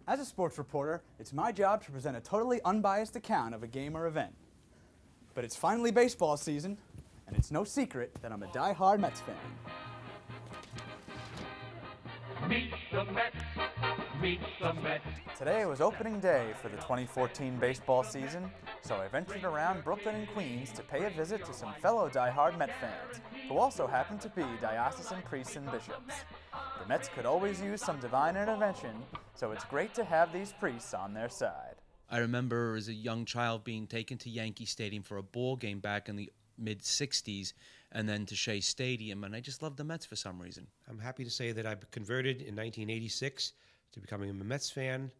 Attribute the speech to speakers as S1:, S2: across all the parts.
S1: As a sports reporter, it's my job to present a totally unbiased account of a game or event. But it's finally baseball season, and it's no secret that I'm a die-hard Mets fan.
S2: Meet the Mets, meet the Mets.
S1: Today was opening day for the 2014 baseball season, so I ventured around Brooklyn and Queens to pay a visit to some fellow die-hard Met fans, who also happen to be diocesan priests and bishops. The Mets could always use some divine intervention, so it's great to have these priests on their side.
S3: I remember as a young child being taken to Yankee Stadium for a ball game back in the mid-'60s, and then to Shea Stadium, and I just loved the Mets for some reason.
S4: I'm happy to say that I converted in 1986 to becoming a Mets fan,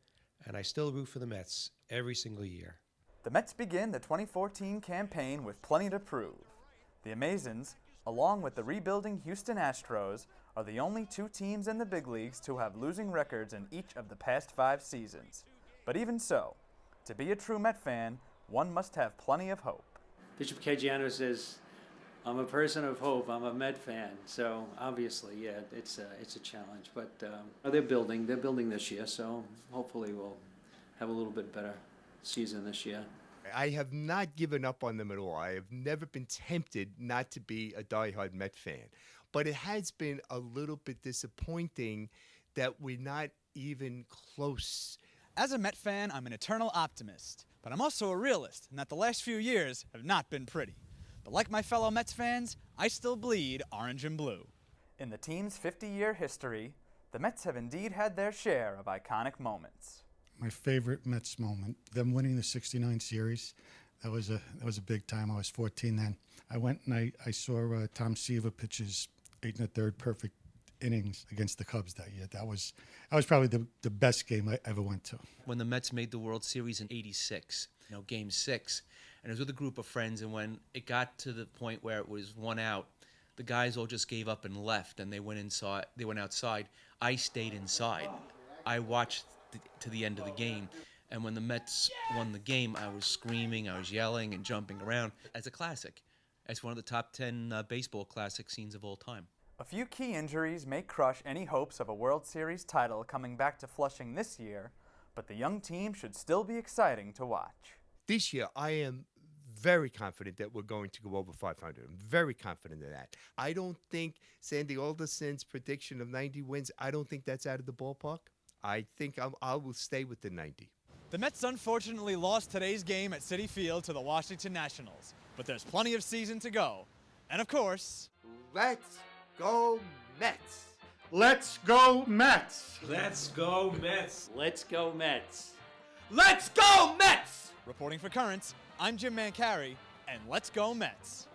S4: and I still root for the Mets every single year.
S1: The Mets begin the 2014 campaign with plenty to prove. The Amazons, along with the rebuilding Houston Astros, are the only two teams in the big leagues to have losing records in each of the past 5 seasons. But even so, to be a true Met fan, one must have plenty of hope.
S5: Bishop Caggiano says, I'm a person of hope, I'm a Met fan. So obviously, yeah, it's a challenge. But they're building this year, so hopefully we'll have a little bit better season this year.
S6: I have not given up on them at all. I have never been tempted not to be a diehard Met fan. But it has been a little bit disappointing that we're not even close.
S1: As a Met fan, I'm an eternal optimist, but I'm also a realist in that the last few years have not been pretty. But like my fellow Mets fans, I still bleed orange and blue. In the team's 50-year history, the Mets have indeed had their share of iconic moments.
S7: My favorite Mets moment, them winning the '69 series, that was a big time. I was 14 then. I went and I saw Tom Seaver pitch his 8 1/3 perfect innings against the Cubs that year. That was probably the best game I ever went to.
S3: When the Mets made the World Series in '86, Game 6, and it was with a group of friends, and when it got to the point where it was 1 out, the guys all just gave up and left, and they went outside. I stayed inside. I watched to the end of the game, and when the Mets won the game, I was screaming, I was yelling and jumping around. It's a classic. It's one of the top 10 baseball classic scenes of all time.
S1: A few key injuries may crush any hopes of a World Series title coming back to Flushing this year, but the young team should still be exciting to watch.
S6: This year, I am very confident that we're going to go over 500. I'm very confident of that. I don't think Sandy Alderson's prediction of 90 wins, I don't think that's out of the ballpark. I think I will stay with the 90.
S1: The Mets unfortunately lost today's game at Citi Field to the Washington Nationals, but there's plenty of season to go. And of course,
S6: Let's go Mets!
S8: Let's go Mets!
S4: Let's go Mets!
S5: Let's go Mets!
S6: Let's go Mets!
S1: reporting for Currents, I'm Jim Mancari, and let's go Mets!